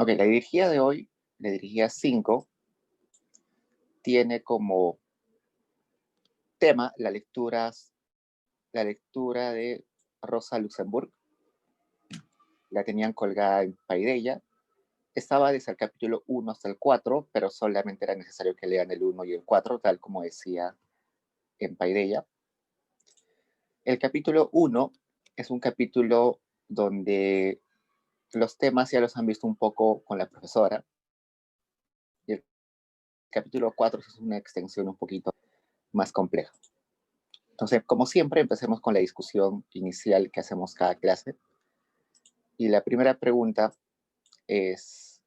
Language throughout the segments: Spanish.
Ok, la dirigida de hoy, la dirigida 5, tiene como tema la lectura de Rosa Luxemburg. La tenían colgada en Paideia. Estaba desde el capítulo 1 hasta el 4, pero solamente era necesario que lean el 1 y el 4, tal como decía en Paideia. El capítulo 1 es un capítulo donde los temas ya los han visto un poco con la profesora. Y el capítulo 4 es una extensión un poquito más compleja. Entonces, como siempre, empecemos con la discusión inicial que hacemos cada clase. Y la primera pregunta es,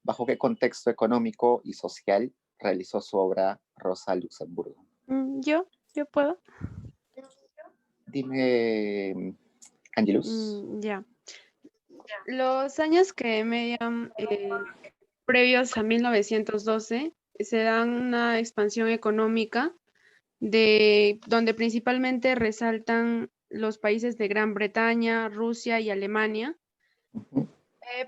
¿bajo qué contexto económico y social realizó su obra Rosa Luxemburgo? Yo puedo. Dime, Angelus. Ya. Los años que median previos a 1912 se dan una expansión económica donde principalmente resaltan los países de Gran Bretaña, Rusia y Alemania,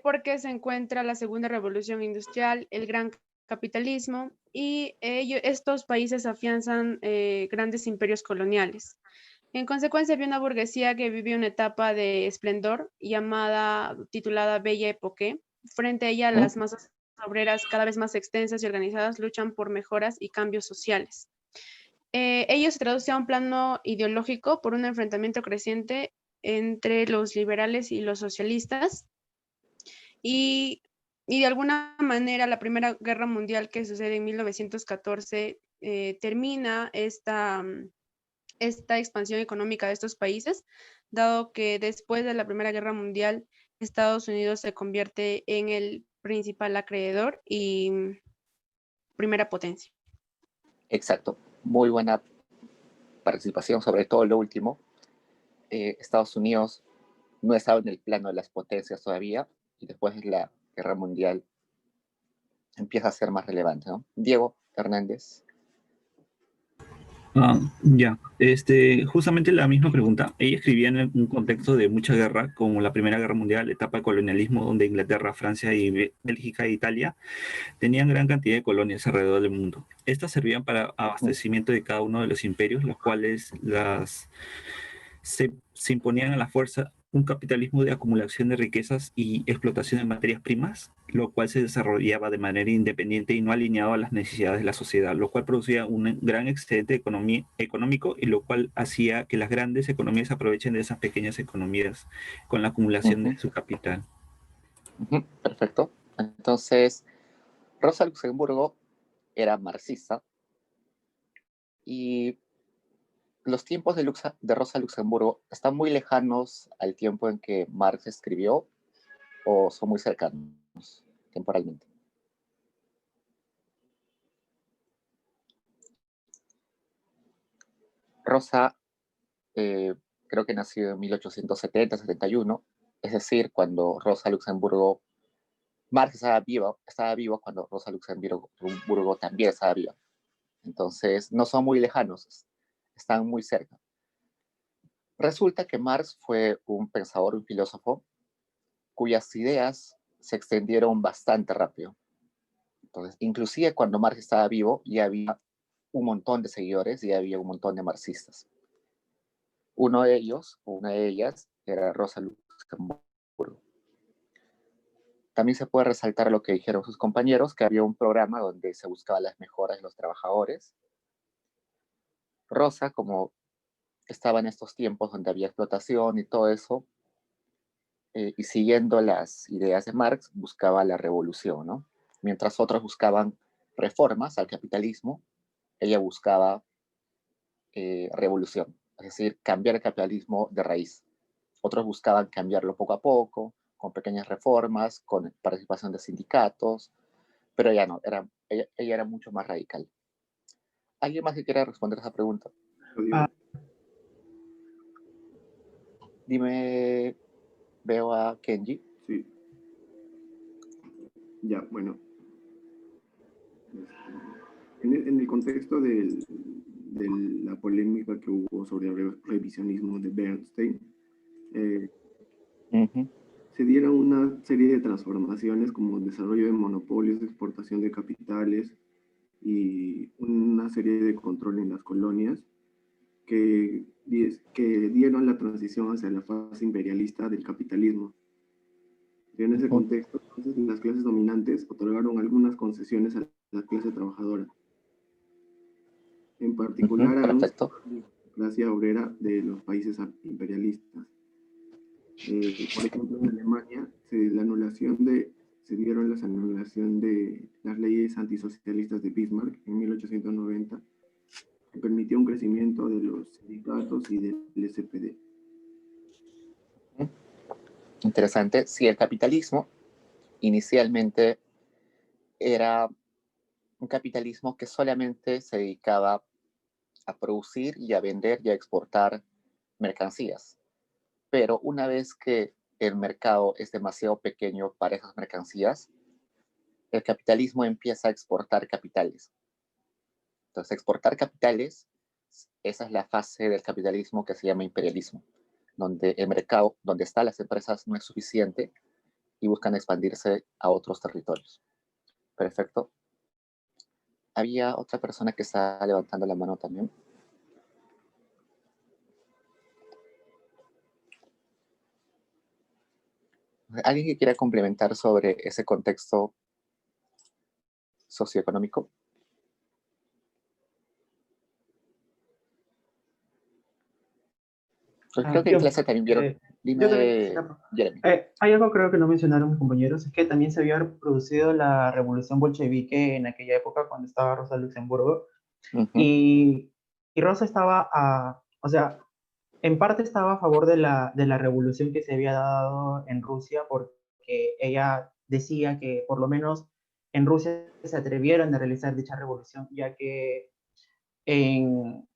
porque se encuentra la Segunda Revolución Industrial, el gran capitalismo, y estos países afianzan grandes imperios coloniales. En consecuencia, había una burguesía que vivió una etapa de esplendor titulada Belle Époque. Frente a ella, las masas obreras cada vez más extensas y organizadas luchan por mejoras y cambios sociales. Ello se traduce a un plano ideológico por un enfrentamiento creciente entre los liberales y los socialistas. Y de alguna manera, la Primera Guerra Mundial, que sucede en 1914, termina esta expansión económica de estos países, dado que después de la Primera Guerra Mundial, Estados Unidos se convierte en el principal acreedor y primera potencia. Exacto. Muy buena participación, sobre todo lo último. Estados Unidos no estaba en el plano de las potencias todavía, y después de la Guerra Mundial empieza a ser más relevante, ¿no? Diego Hernández. Ya, justamente la misma pregunta. Ella escribía en un contexto de mucha guerra, como la Primera Guerra Mundial, etapa de colonialismo, donde Inglaterra, Francia y Bélgica e Italia tenían gran cantidad de colonias alrededor del mundo. Estas servían para abastecimiento de cada uno de los imperios, los cuales se imponían a la fuerza un capitalismo de acumulación de riquezas y explotación de materias primas, lo cual se desarrollaba de manera independiente y no alineado a las necesidades de la sociedad, lo cual producía un gran excedente económico y lo cual hacía que las grandes economías aprovechen de esas pequeñas economías con la acumulación de su capital. Perfecto. Entonces, Rosa Luxemburgo era marxista y los tiempos de Rosa Luxemburgo están muy lejanos al tiempo en que Marx escribió o son muy cercanos temporalmente. Rosa creo que nació en 1870-71, es decir, cuando Rosa Luxemburgo, Marx estaba vivo cuando Rosa Luxemburgo también estaba viva. Entonces, no son muy lejanos, están muy cerca. Resulta que Marx fue un pensador, un filósofo, cuyas ideas se extendieron bastante rápido. Entonces, inclusive cuando Marx estaba vivo, ya había un montón de seguidores y había un montón de marxistas. Uno de ellos, o una de ellas, era Rosa Luxemburgo. También se puede resaltar lo que dijeron sus compañeros, que había un programa donde se buscaba las mejoras de los trabajadores. Rosa, como estaba en estos tiempos donde había explotación y todo eso, y siguiendo las ideas de Marx, buscaba la revolución, ¿no? Mientras otros buscaban reformas al capitalismo, ella buscaba revolución, es decir, cambiar el capitalismo de raíz. Otros buscaban cambiarlo poco a poco, con pequeñas reformas, con participación de sindicatos, pero ella no, ella era mucho más radical. ¿Alguien más que quiera responder a esa pregunta? Dime, veo a Kenji. Sí. Ya, bueno. En el contexto de la polémica que hubo sobre el revisionismo de Bernstein, se dieron una serie de transformaciones como desarrollo de monopolios, exportación de capitales y una serie de control en las colonias que dieron la transición hacia la fase imperialista del capitalismo. Y en ese contexto, entonces, las clases dominantes otorgaron algunas concesiones a la clase trabajadora, en particular a la Perfecto. clase obrera de los países imperialistas. Por ejemplo, en Alemania se dieron las anulación de las leyes antisocialistas de Bismarck en 1890, que permitió un crecimiento de los sindicatos y del SPD. Interesante. Sí, el capitalismo inicialmente era un capitalismo que solamente se dedicaba a producir y a vender y a exportar mercancías. Pero una vez que el mercado es demasiado pequeño para esas mercancías, el capitalismo empieza a exportar capitales. Entonces, exportar capitales, esa es la fase del capitalismo que se llama imperialismo, donde el mercado, donde están las empresas, no es suficiente y buscan expandirse a otros territorios. Perfecto. Había otra persona que estaba levantando la mano también. ¿Alguien que quiera complementar sobre ese contexto socioeconómico? Creo que en clase también vieron. Yo también Dime, Jeremy. hay algo creo que no mencionaron mis compañeros, es que también se había producido la revolución bolchevique en aquella época cuando estaba Rosa Luxemburgo. Y Rosa estaba, o sea, en parte estaba a favor de la revolución que se había dado en Rusia, porque ella decía que por lo menos en Rusia se atrevieron a realizar dicha revolución, ya que en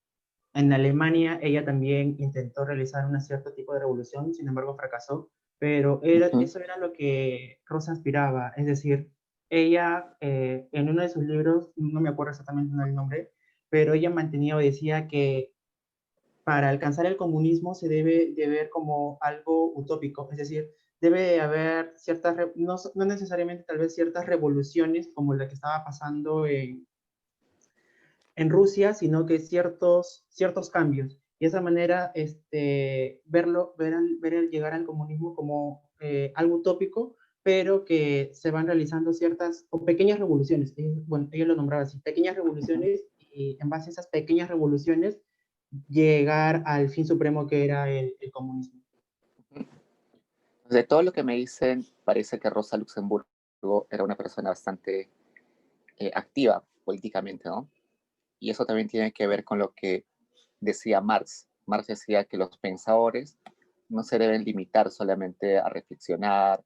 Alemania ella también intentó realizar un cierto tipo de revolución, sin embargo fracasó, pero eso era lo que Rosa aspiraba, es decir, ella en uno de sus libros, no me acuerdo exactamente el nombre, pero ella mantenía o decía que para alcanzar el comunismo se debe de ver como algo utópico, es decir, debe haber ciertas, no necesariamente tal vez ciertas revoluciones como la que estaba pasando en Rusia, sino que ciertos cambios. Y de esa manera, ver el llegar al comunismo como algo utópico, pero que se van realizando ciertas o pequeñas revoluciones. Bueno, ellos lo nombraban así, pequeñas revoluciones, y en base a esas pequeñas revoluciones, llegar al fin supremo que era el comunismo. De todo lo que me dicen, parece que Rosa Luxemburgo era una persona bastante activa políticamente, ¿no? Y eso también tiene que ver con lo que decía Marx. Marx decía que los pensadores no se deben limitar solamente a reflexionar,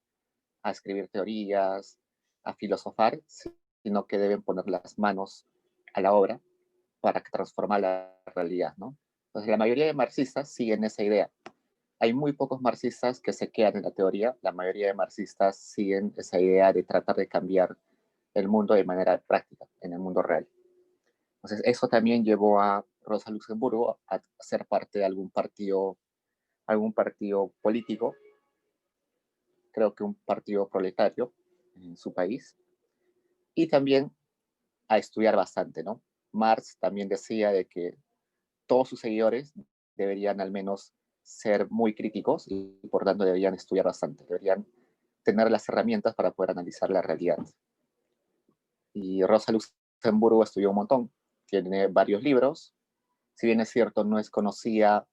a escribir teorías, a filosofar, sino que deben poner las manos a la obra para transformar la realidad, ¿no? Entonces, la mayoría de marxistas siguen esa idea. Hay muy pocos marxistas que se quedan en la teoría, la mayoría de marxistas siguen esa idea de tratar de cambiar el mundo de manera práctica, en el mundo real. Entonces, eso también llevó a Rosa Luxemburgo a ser parte de algún partido político, creo que un partido proletario en su país, y también a estudiar bastante, ¿no? Marx también decía de que todos sus seguidores deberían al menos ser muy críticos y por tanto deberían estudiar bastante, deberían tener las herramientas para poder analizar la realidad. Y Rosa Luxemburgo estudió un montón, tiene varios libros, si bien es cierto no es conocida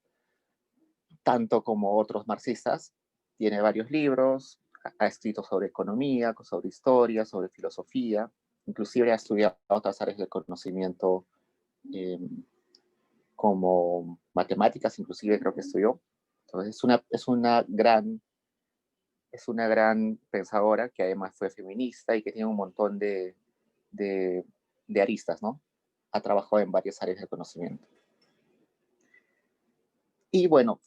tanto como otros marxistas, tiene varios libros, ha escrito sobre economía, sobre historia, sobre filosofía, inclusive ha estudiado otras áreas del conocimiento eh, como matemáticas, inclusive creo que estudió. Entonces es una gran pensadora que además fue feminista y que tiene un montón de aristas, ¿no? Ha trabajado en varias áreas del conocimiento. Y bueno,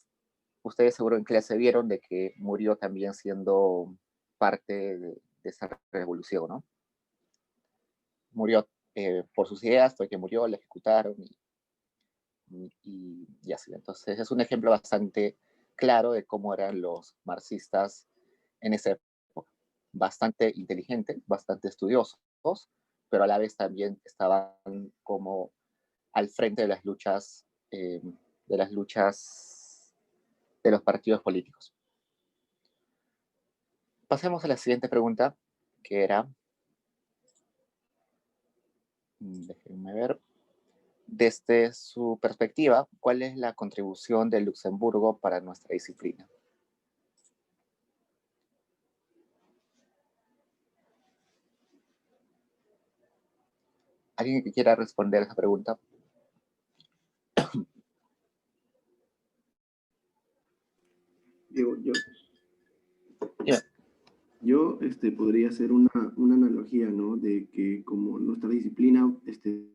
ustedes seguro en clase vieron de que murió también siendo parte de esa revolución, ¿no? Murió por sus ideas, fue que murió, la ejecutaron y así. Entonces es un ejemplo bastante claro de cómo eran los marxistas en esa época. Bastante inteligentes, bastante estudiosos, pero a la vez también estaban como al frente de las luchas, de las luchas de los partidos políticos. Pasemos a la siguiente pregunta, que era, déjenme ver, desde su perspectiva, ¿cuál es la contribución de Luxemburgo para nuestra disciplina? ¿Alguien que quiera responder a esa pregunta? Yo podría hacer una analogía, ¿no? De que como nuestra disciplina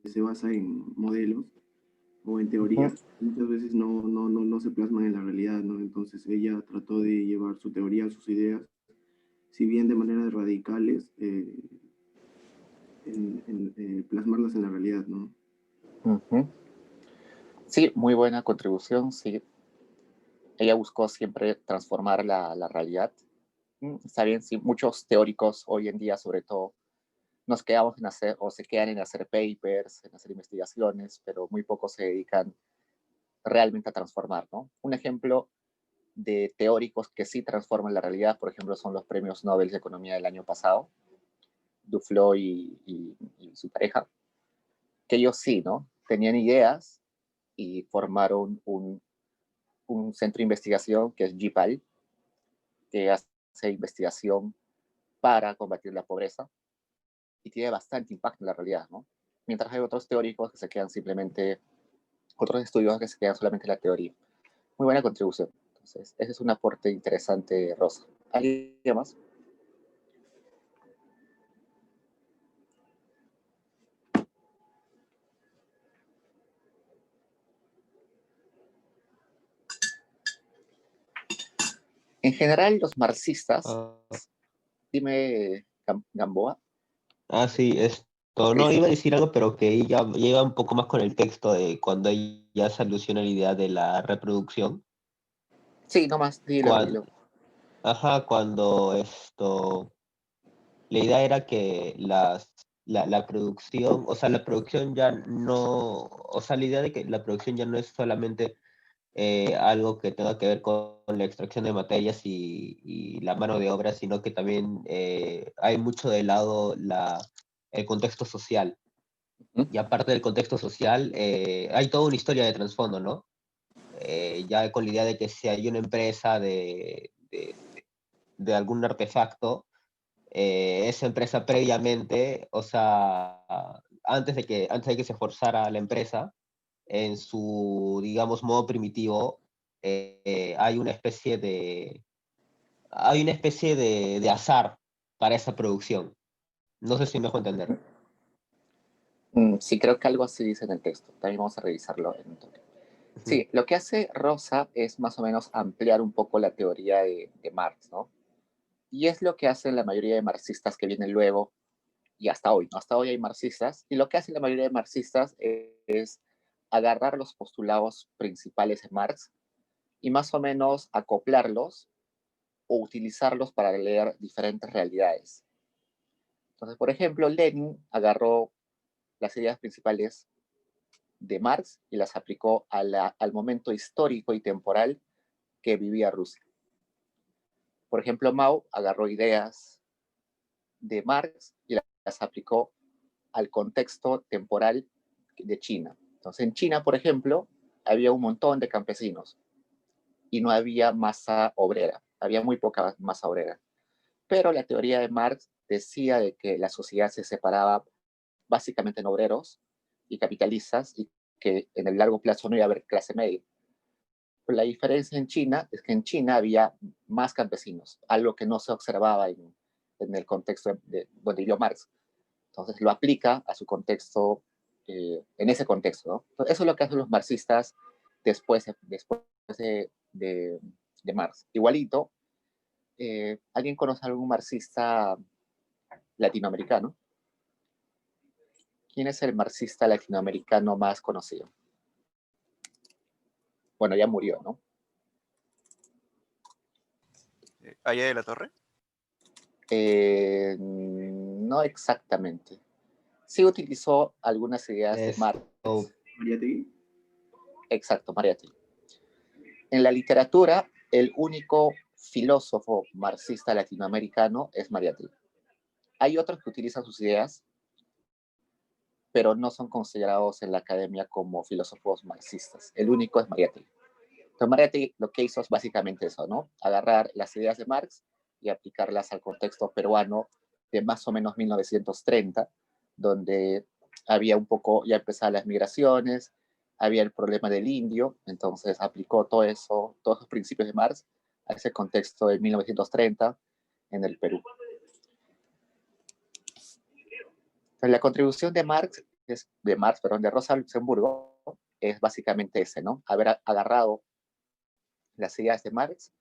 se basa en modelos o en teorías, muchas veces no se plasman en la realidad, ¿no? Entonces ella trató de llevar su teoría, sus ideas, si bien de manera radicales, plasmarlas en la realidad, ¿no? Sí, muy buena contribución, sí. Ella buscó siempre transformar la realidad. Está bien, sí, muchos teóricos hoy en día, sobre todo, nos quedamos en hacer, o se quedan en hacer papers, en hacer investigaciones, pero muy pocos se dedican realmente a transformar, ¿no? Un ejemplo de teóricos que sí transforman la realidad, por ejemplo, son los premios Nobel de Economía del año pasado, Duflo y su pareja, que ellos sí, ¿no? Tenían ideas y formaron un centro de investigación que es GPAL, que hace investigación para combatir la pobreza y tiene bastante impacto en la realidad, ¿no? Mientras hay otros teóricos que se quedan simplemente, otros estudios que se quedan solamente en la teoría. Muy buena contribución. Entonces, ese es un aporte interesante, Rosa. ¿Alguien más? En general, los marxistas, dime, Gamboa. Sí, esto no iba a decir algo, pero que ya lleva un poco más con el texto de cuando ella se alusiona a la idea de la reproducción. Sí, nomás, dilo. Cuando la idea era que la producción, o sea, la producción ya no, o sea, la idea de que la producción ya no es solamente algo que tenga que ver con la extracción de materias y la mano de obra, sino que también hay mucho de lado el contexto social. Y aparte del contexto social, hay toda una historia de trasfondo, ¿no? Ya con la idea de que si hay una empresa de algún artefacto, esa empresa previamente, o sea, antes de que se forzara la empresa, en su, digamos, modo primitivo, hay una especie de azar para esa producción. No sé si me dejo entender. Sí, creo que algo así dice en el texto. También vamos a revisarlo en un toque. Sí, lo que hace Rosa es más o menos ampliar un poco la teoría de Marx, ¿no? Y es lo que hacen la mayoría de marxistas que vienen luego y hasta hoy, ¿no? Hasta hoy hay marxistas, y lo que hacen la mayoría de marxistas es agarrar los postulados principales de Marx y más o menos acoplarlos o utilizarlos para leer diferentes realidades. Entonces, por ejemplo, Lenin agarró las ideas principales de Marx y las aplicó al momento histórico y temporal que vivía Rusia. Por ejemplo, Mao agarró ideas de Marx y las aplicó al contexto temporal de China. Entonces, en China, por ejemplo, había un montón de campesinos y no había masa obrera, había muy poca masa obrera. Pero la teoría de Marx decía de que la sociedad se separaba básicamente en obreros y capitalistas y que en el largo plazo no iba a haber clase media. Pero la diferencia en China es que en China había más campesinos, algo que no se observaba en el contexto de donde vivió Marx. Entonces lo aplica a su contexto, en ese contexto, ¿no? Entonces, eso es lo que hacen los marxistas después de Marx. Igualito, ¿alguien conoce a algún marxista latinoamericano? ¿Quién es el marxista latinoamericano más conocido? Bueno, ya murió, ¿no? ¿Aya de la Torre? No exactamente. Sí utilizó algunas ideas de Marx. Mariátegui. Exacto, Mariátegui. En la literatura, el único filósofo marxista latinoamericano es Mariátegui. Hay otros que utilizan sus ideas, pero no son considerados en la academia como filósofos marxistas. El único es Mariátegui. Entonces, Mariátegui lo que hizo es básicamente eso, ¿no? Agarrar las ideas de Marx y aplicarlas al contexto peruano de más o menos 1930, donde había un poco, ya empezaban las migraciones, había el problema del indio, entonces aplicó todo eso, todos los principios de Marx a ese contexto de 1930 en el Perú. Entonces, la contribución de de Rosa Luxemburgo es básicamente ese, ¿no? Haber agarrado las ideas de Marx,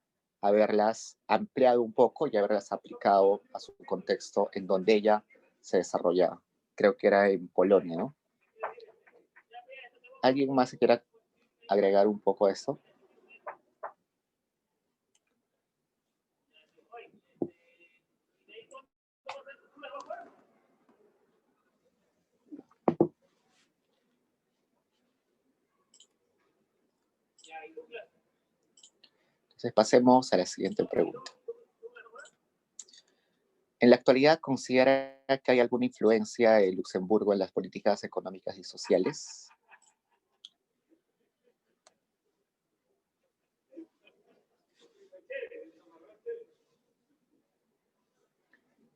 haberlas ampliado un poco y haberlas aplicado a su contexto en donde ella se desarrollaba. Creo que era en Polonia, ¿no? ¿Alguien más quiera agregar un poco a esto? Entonces pasemos a la siguiente pregunta. ¿En la actualidad considera que hay alguna influencia de Luxemburgo en las políticas económicas y sociales?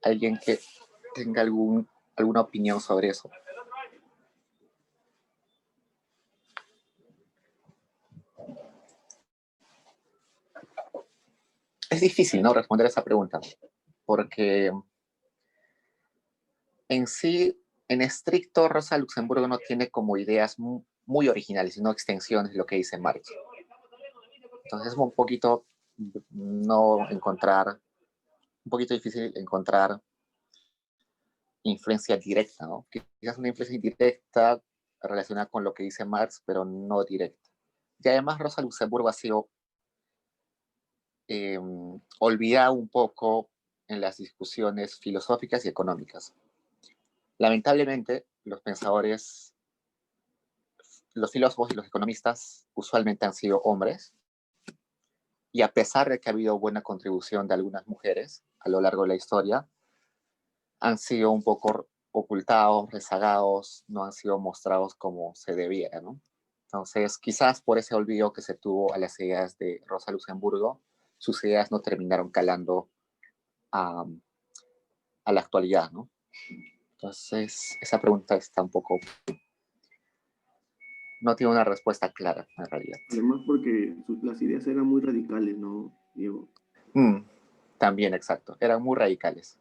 ¿Alguien que tenga alguna opinión sobre eso? Es difícil, ¿no?, responder a esa pregunta, porque en sí, en estricto, Rosa Luxemburgo no tiene como ideas muy originales, sino extensiones de lo que dice Marx. Entonces es un poquito un poquito difícil encontrar influencia directa, ¿no? Quizás una influencia indirecta relacionada con lo que dice Marx, pero no directa. Y además Rosa Luxemburgo ha sido olvidada un poco en las discusiones filosóficas y económicas. Lamentablemente, los filósofos y los economistas usualmente han sido hombres, y a pesar de que ha habido buena contribución de algunas mujeres a lo largo de la historia, han sido un poco ocultados, rezagados, no han sido mostrados como se debiera, ¿no? Entonces, quizás por ese olvido que se tuvo a las ideas de Rosa Luxemburgo, sus ideas no terminaron calando a la actualidad, ¿no? Entonces, esa pregunta está un poco... no tiene una respuesta clara, en realidad. Además porque las ideas eran muy radicales, ¿no, Diego? También, exacto. Eran muy radicales.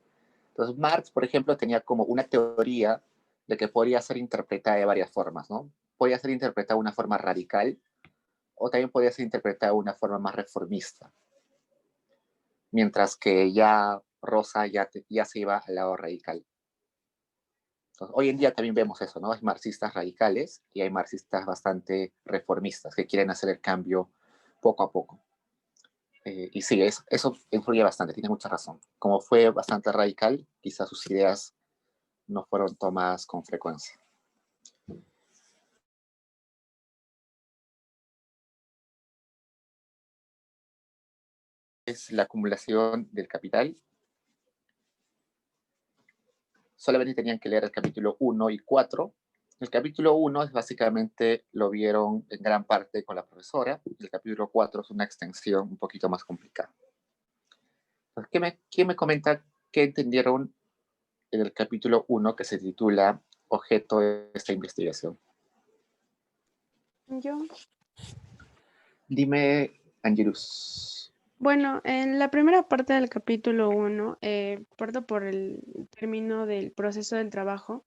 Entonces, Marx, por ejemplo, tenía como una teoría de que podría ser interpretada de varias formas, ¿no? Podía ser interpretada de una forma radical o también podía ser interpretada de una forma más reformista. Mientras que ya Rosa ya se iba al lado radical. Entonces, hoy en día también vemos eso, ¿no? Hay marxistas radicales y hay marxistas bastante reformistas que quieren hacer el cambio poco a poco. Y sí, eso influye bastante, tiene mucha razón. Como fue bastante radical, quizás sus ideas no fueron tomadas con frecuencia. Es la acumulación del capital. Solamente tenían que leer el capítulo 1 y 4. El capítulo 1 es básicamente, lo vieron en gran parte con la profesora. El capítulo 4 es una extensión un poquito más complicada. ¿Quién me comenta qué entendieron en el capítulo 1 que se titula Objeto de esta investigación? Yo. Dime, Angelus. Bueno, en la primera parte del capítulo 1, parto por el término del proceso del trabajo.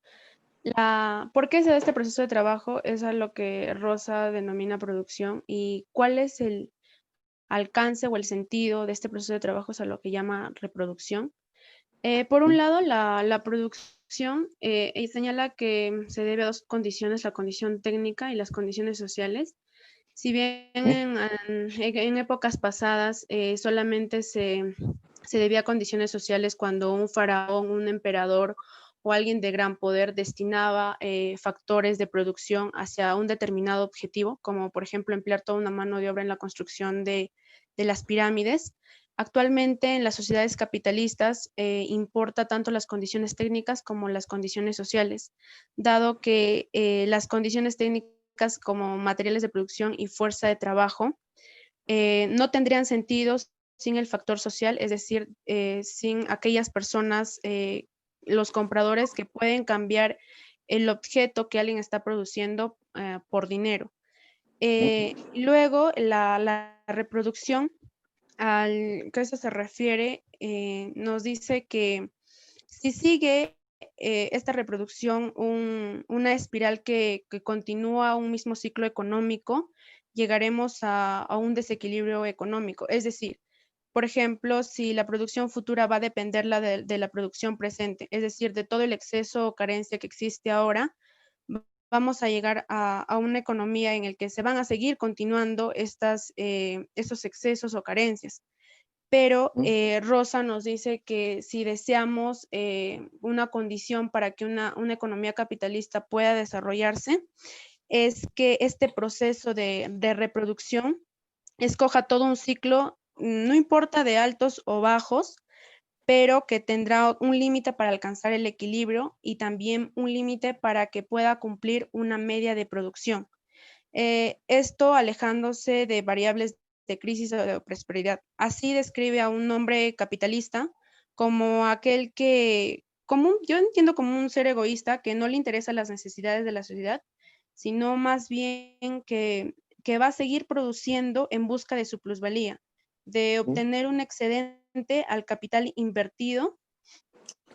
¿Por qué se da este proceso de trabajo? Es a lo que Rosa denomina producción, y cuál es el alcance o el sentido de este proceso de trabajo es a lo que llama reproducción. Por un lado, la producción señala que se debe a dos condiciones, la condición técnica y las condiciones sociales. Si bien en épocas pasadas solamente se se debía a condiciones sociales cuando un faraón, un emperador o alguien de gran poder destinaba factores de producción hacia un determinado objetivo, como por ejemplo emplear toda una mano de obra en la construcción de las pirámides. Actualmente en las sociedades capitalistas importa tanto las condiciones técnicas como las condiciones sociales, dado que las condiciones técnicas como materiales de producción y fuerza de trabajo no tendrían sentido sin el factor social, es decir, sin aquellas personas, los compradores que pueden cambiar el objeto que alguien está produciendo por dinero. Luego, la reproducción, al que eso se refiere, nos dice que si sigue esta reproducción una espiral que continúa un mismo ciclo económico, llegaremos a un desequilibrio económico. Es decir, por ejemplo, si la producción futura va a depender de la producción presente, es decir, de todo el exceso o carencia que existe ahora, vamos a llegar a una economía en la que se van a seguir continuando estos excesos o carencias. Pero Rosa nos dice que si deseamos una condición para que una economía capitalista pueda desarrollarse, es que este proceso de reproducción escoja todo un ciclo, no importa de altos o bajos, pero que tendrá un límite para alcanzar el equilibrio y también un límite para que pueda cumplir una media de producción. Esto alejándose de variables de crisis o de prosperidad. Así describe a un hombre capitalista como aquel que, yo entiendo como un ser egoísta que no le interesan las necesidades de la sociedad, sino más bien que va a seguir produciendo en busca de su plusvalía, de obtener un excedente al capital invertido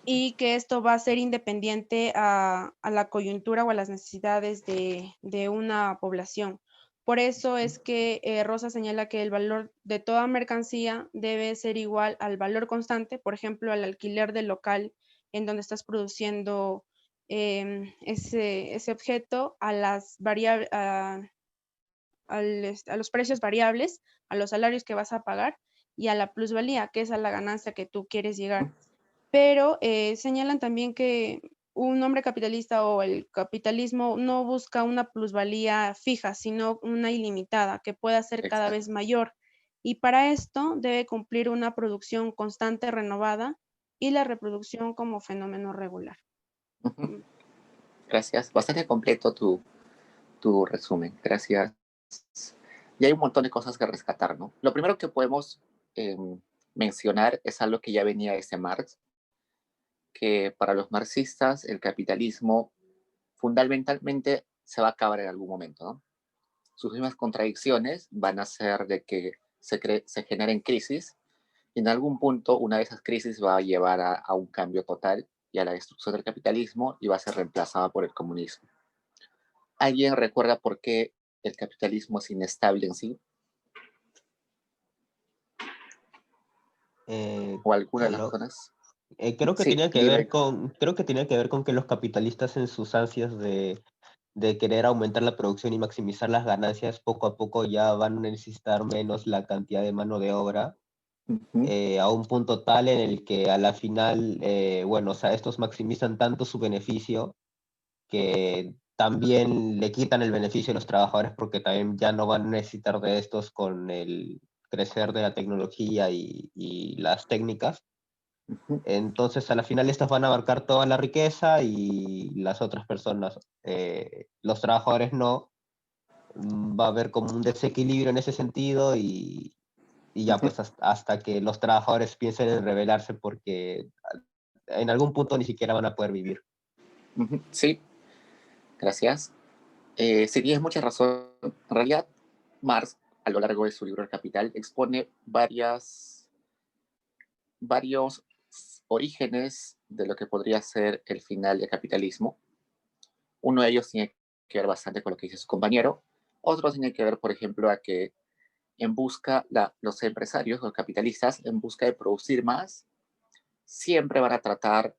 y que esto va a ser independiente a la coyuntura o a las necesidades de una población. Por eso es que Rosa señala que el valor de toda mercancía debe ser igual al valor constante, por ejemplo, al alquiler del local en donde estás produciendo ese objeto, a las a los precios variables, a los salarios que vas a pagar y a la plusvalía, que es a la ganancia que tú quieres llegar. Pero señalan también que un hombre capitalista o el capitalismo no busca una plusvalía fija, sino una ilimitada, que pueda ser cada vez mayor. Y para esto debe cumplir una producción constante, renovada, y la reproducción como fenómeno regular. Gracias. Bastante completo tu resumen. Gracias. Y hay un montón de cosas que rescatar, ¿no? Lo primero que podemos mencionar es algo que ya venía desde Marx, que para los marxistas el capitalismo fundamentalmente se va a acabar en algún momento, ¿no? Sus mismas contradicciones van a hacer de que se generen crisis y en algún punto una de esas crisis va a llevar a un cambio total y a la destrucción del capitalismo y va a ser reemplazada por el comunismo. ¿Alguien recuerda por qué el capitalismo es inestable en sí? ¿O alguna de las razones? Creo que Sí, tenía que ver con que los capitalistas en sus ansias de querer aumentar la producción y maximizar las ganancias, poco a poco ya van a necesitar menos la cantidad de mano de obra, a un punto tal en el que a la final, bueno, o sea, estos maximizan tanto su beneficio que también le quitan el beneficio a los trabajadores porque también ya no van a necesitar de estos con el crecer de la tecnología y las técnicas. Entonces, a la final, estas van a abarcar toda la riqueza y las otras personas, los trabajadores no. Va a haber como un desequilibrio en ese sentido y ya pues hasta que los trabajadores piensen en rebelarse porque en algún punto ni siquiera van a poder vivir. Sí, gracias. Sí, tienes mucha razón. En realidad, Marx, a lo largo de su libro El Capital, expone varios orígenes de lo que podría ser el final del capitalismo. Uno de ellos tiene que ver bastante con lo que dice su compañero. Otro tiene que ver, por ejemplo, a que los empresarios, los capitalistas, en busca de producir más, siempre van a tratar,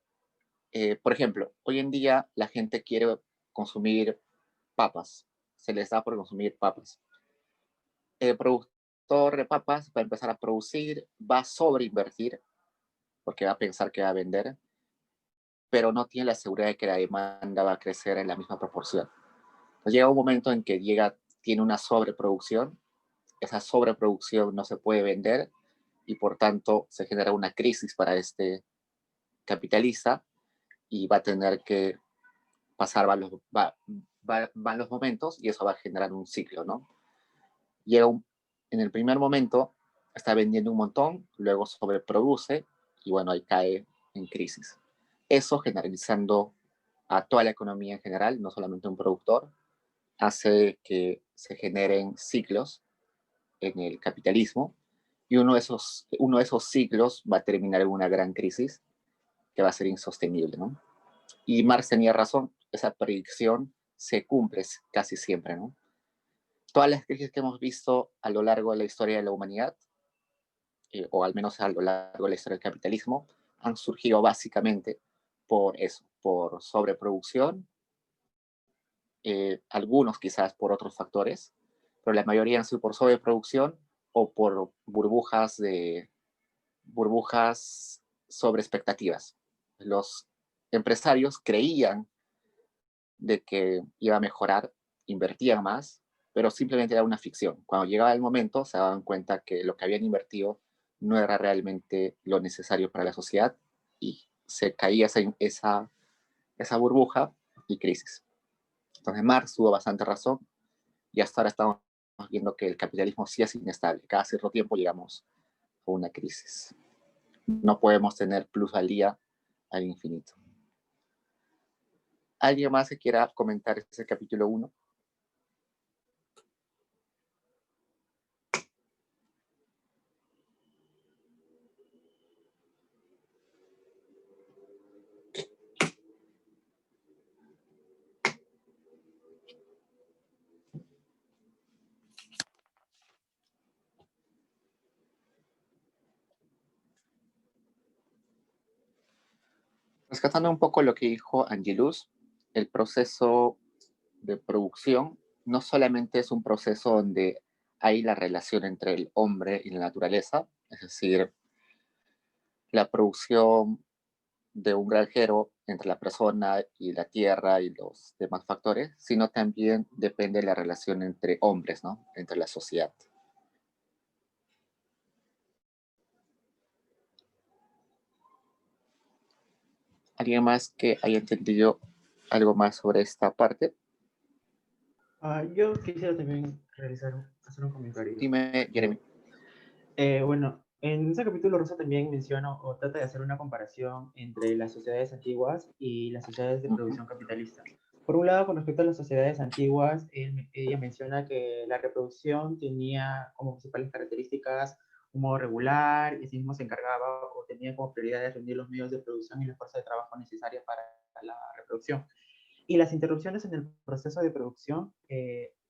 por ejemplo, hoy en día la gente quiere consumir papas, se les da por consumir papas. El productor de papas va a empezar a producir, va a sobreinvertir porque va a pensar que va a vender, pero no tiene la seguridad de que la demanda va a crecer en la misma proporción. Entonces llega un momento en que tiene una sobreproducción, esa sobreproducción no se puede vender y por tanto se genera una crisis para este capitalista y va a tener que pasar van los momentos y eso va a generar un ciclo, ¿no? En el primer momento está vendiendo un montón, luego sobreproduce y bueno, ahí cae en crisis. Eso, generalizando a toda la economía en general, no solamente un productor, hace que se generen ciclos en el capitalismo y uno de esos ciclos va a terminar en una gran crisis que va a ser insostenible, ¿no? Y Marx tenía razón, esa predicción se cumple casi siempre, ¿no? Todas las crisis que hemos visto a lo largo de la historia de la humanidad, o al menos a lo largo de la historia del capitalismo, han surgido básicamente por eso, por sobreproducción, algunos quizás por otros factores, pero la mayoría han sido por sobreproducción o por burbujas sobre expectativas. Los empresarios creían de que iba a mejorar, invertían más, pero simplemente era una ficción. Cuando llegaba el momento se daban cuenta que lo que habían invertido no era realmente lo necesario para la sociedad y se caía esa burbuja y crisis. Entonces Marx tuvo bastante razón y hasta ahora estamos viendo que el capitalismo sí es inestable. Cada cierto tiempo llegamos a una crisis. No podemos tener plusvalía al infinito. ¿Alguien más que quiera comentar ese capítulo 1? Rescatando un poco lo que dijo Angelus, el proceso de producción no solamente es un proceso donde hay la relación entre el hombre y la naturaleza, es decir, la producción de un granjero entre la persona y la tierra y los demás factores, sino también depende de la relación entre hombres, ¿no? Entre la sociedad. ¿Alguien más que haya entendido algo más sobre esta parte? Yo quisiera también hacer un comentario. Dime, Jeremy. Bueno, en ese capítulo Rosa también menciona o trata de hacer una comparación entre las sociedades antiguas y las sociedades de producción capitalista. Por un lado, con respecto a las sociedades antiguas, ella menciona que la reproducción tenía como principales características un modo regular y así mismo se encargaba o tenía como prioridad de reunir los medios de producción y la fuerza de trabajo necesaria para la reproducción. Y las interrupciones en el proceso de producción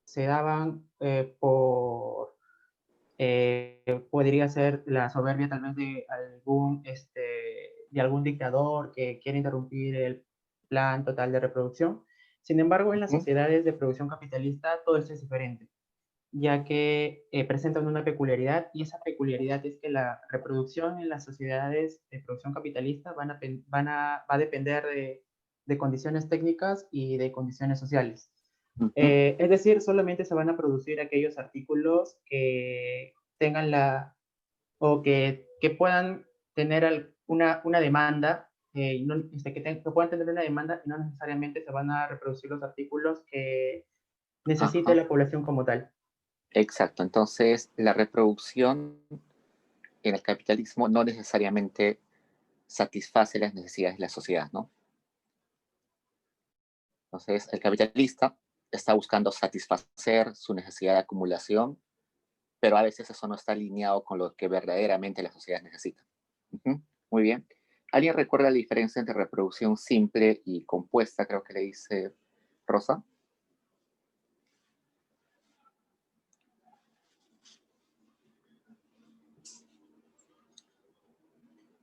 se daban podría ser la soberbia tal vez de algún dictador que quiere interrumpir el plan total de reproducción. Sin embargo, en las sociedades de producción capitalista todo esto es diferente, ya que presentan una peculiaridad y esa peculiaridad es que la reproducción en las sociedades de producción capitalista va a depender de condiciones técnicas y de condiciones sociales. Es decir, solamente se van a producir aquellos artículos que tengan que puedan tener una demanda, que puedan tener una demanda y no necesariamente se van a reproducir los artículos que necesite la población como tal. Exacto, entonces la reproducción en el capitalismo no necesariamente satisface las necesidades de la sociedad, ¿no? Entonces el capitalista está buscando satisfacer su necesidad de acumulación, pero a veces eso no está alineado con lo que verdaderamente la sociedad necesita. Muy bien. ¿Alguien recuerda la diferencia entre reproducción simple y compuesta? Creo que le dice Rosa.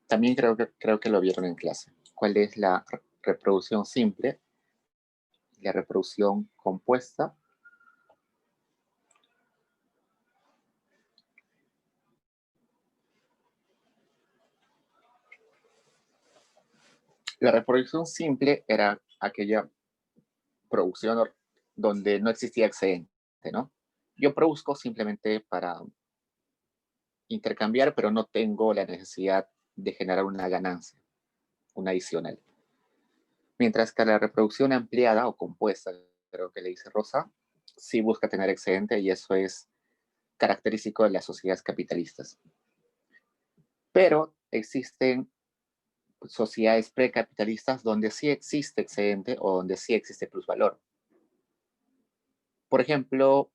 También creo que lo vieron en clase. ¿Cuál es la reproducción simple y la reproducción compuesta? La reproducción simple era aquella producción donde no existía excedente, ¿no? Yo produzco simplemente para intercambiar, pero no tengo la necesidad de generar una ganancia, una adicional. Mientras que la reproducción ampliada o compuesta, creo que le dice Rosa, sí busca tener excedente y eso es característico de las sociedades capitalistas. Pero existen sociedades precapitalistas donde sí existe excedente o donde sí existe plusvalor. Por ejemplo,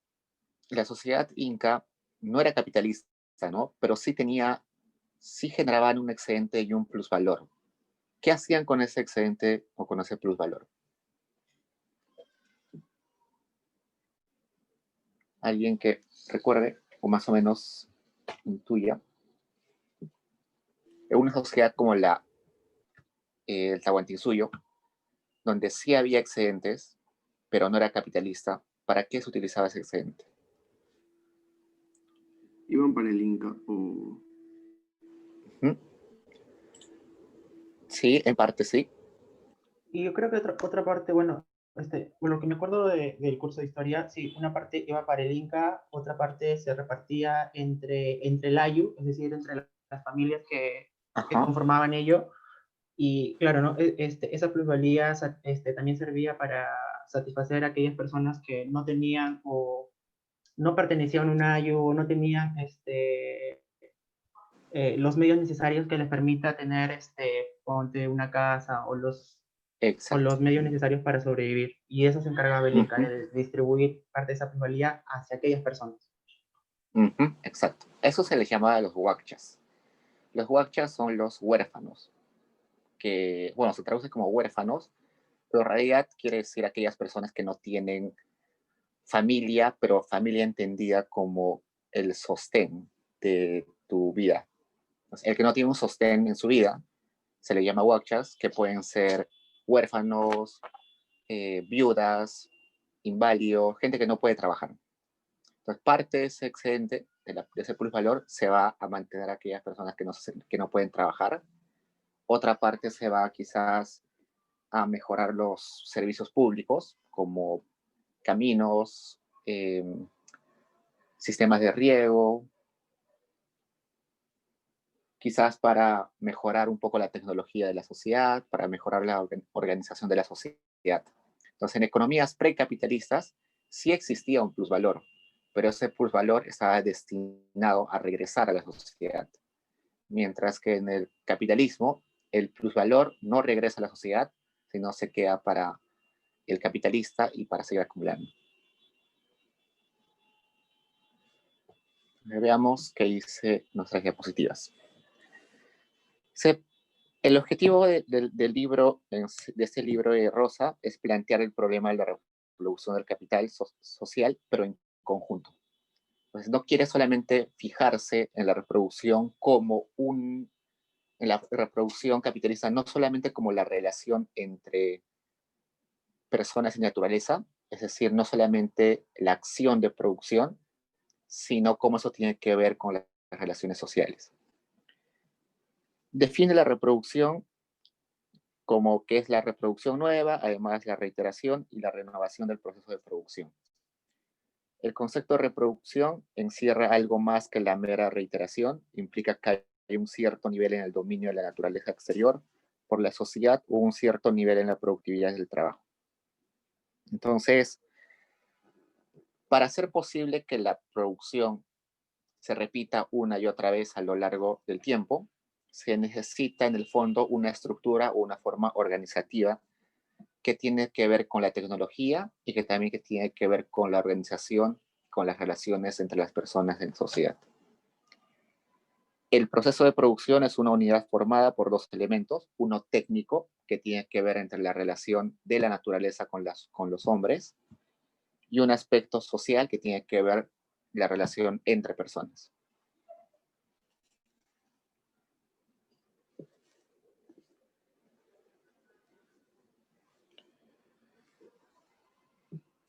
la sociedad inca no era capitalista, ¿no? Pero sí generaban un excedente y un plusvalor. ¿Qué hacían con ese excedente o con ese plusvalor? Alguien que recuerde o más o menos intuya. En una sociedad como el Tahuantinsuyo, donde sí había excedentes, pero no era capitalista, ¿para qué se utilizaba ese excedente? Iban para el Inca o... ¿Mm? Sí, en parte sí. Y yo creo que otra parte, bueno, lo que me acuerdo del curso de historia, sí, una parte iba para el Inca, otra parte se repartía entre el Ayu, es decir, entre las familias que conformaban ello. Y claro, ¿no? Esa plusvalía también servía para satisfacer a aquellas personas que no tenían o no pertenecían a un Ayu o no tenían los medios necesarios que les permita tener ponte una casa o los medios necesarios para sobrevivir. Y eso se encargaba el Inca, de distribuir parte de esa plusvalía hacia aquellas personas. Exacto. Eso se les llamaba los huacchas. Los huacchas son los huérfanos, que, bueno, se traduce como huérfanos, pero en realidad quiere decir aquellas personas que no tienen familia, pero familia entendida como el sostén de tu vida. El que no tiene un sostén en su vida se le llama huacchas, que pueden ser huérfanos, viudas, inválidos, gente que no puede trabajar. Entonces, parte de ese excedente, de ese plusvalor, se va a mantener a aquellas personas que no pueden trabajar. Otra parte se va quizás a mejorar los servicios públicos, como caminos, sistemas de riego, quizás para mejorar un poco la tecnología de la sociedad, para mejorar la organización de la sociedad. Entonces, en economías precapitalistas sí existía un plusvalor, pero ese plusvalor estaba destinado a regresar a la sociedad. Mientras que en el capitalismo, el plusvalor no regresa a la sociedad, sino se queda para el capitalista y para seguir acumulando. Veamos qué dice nuestras diapositivas. El objetivo del libro, de este libro de Rosa, es plantear el problema de la reproducción del capital social, pero en conjunto. Entonces, no quiere solamente fijarse en la reproducción en la reproducción capitalista, no solamente como la relación entre personas y naturaleza, es decir, no solamente la acción de producción, sino cómo eso tiene que ver con las relaciones sociales. Define la reproducción como que es la reproducción nueva, además la reiteración y la renovación del proceso de producción. El concepto de reproducción encierra algo más que la mera reiteración, implica que hay un cierto nivel en el dominio de la naturaleza exterior por la sociedad o un cierto nivel en la productividad del trabajo. Entonces, para hacer posible que la producción se repita una y otra vez a lo largo del tiempo, se necesita en el fondo una estructura o una forma organizativa que tiene que ver con la tecnología y que también que tiene que ver con la organización, con las relaciones entre las personas en sociedad. El proceso de producción es una unidad formada por dos elementos, uno técnico, que tiene que ver entre la relación de la naturaleza con los hombres, y un aspecto social que tiene que ver la relación entre personas.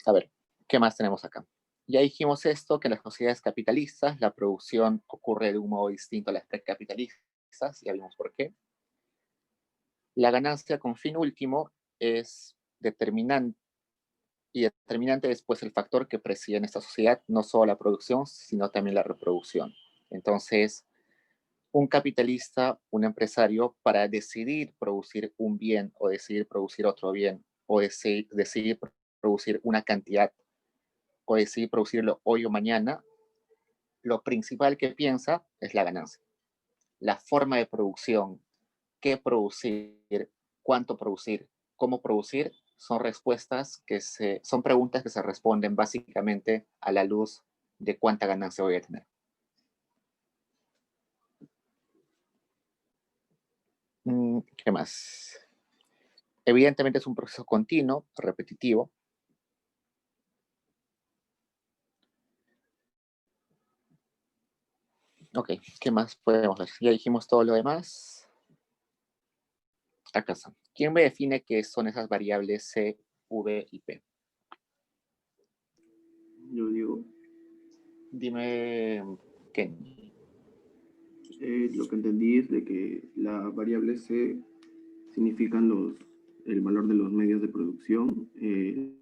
A ver, ¿qué más tenemos acá? Ya dijimos esto, que en las sociedades capitalistas la producción ocurre de un modo distinto a las precapitalistas, ya vimos por qué. La ganancia con fin último es determinante y determinante después el factor que preside en esta sociedad, no solo la producción, sino también la reproducción. Entonces, un capitalista, un empresario, para decidir producir un bien o decidir producir otro bien o decidir producir una cantidad o decidir producirlo hoy o mañana, lo principal que piensa es la ganancia. La forma de producción, qué producir, cuánto producir, cómo producir, son son preguntas que se responden básicamente a la luz de cuánta ganancia voy a tener. ¿Qué más? Evidentemente es un proceso continuo, repetitivo. Ok, ¿qué más podemos ver? Ya dijimos todo lo demás. Acá está. ¿Quién me define qué son esas variables C, V y P? Yo digo, Dime, Ken. lo que entendí es de que la variable C significan el valor de los medios de producción,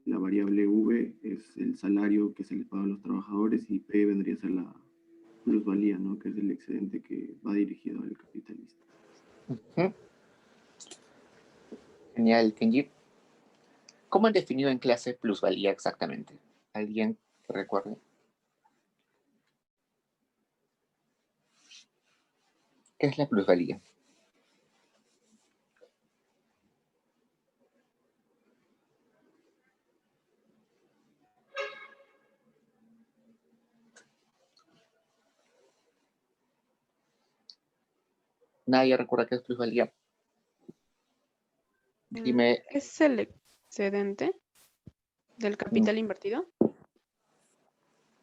la variable V es el salario que se les paga a los trabajadores y P vendría a ser la plusvalía, ¿no? Que es el excedente que va dirigido al capitalista. Genial, Kenji. ¿Cómo han definido en clase plusvalía exactamente? ¿Alguien que recuerde? ¿Qué es la plusvalía? ¿Nadie recuerda qué es plusvalía? Dime. ¿Es el excedente del capital invertido?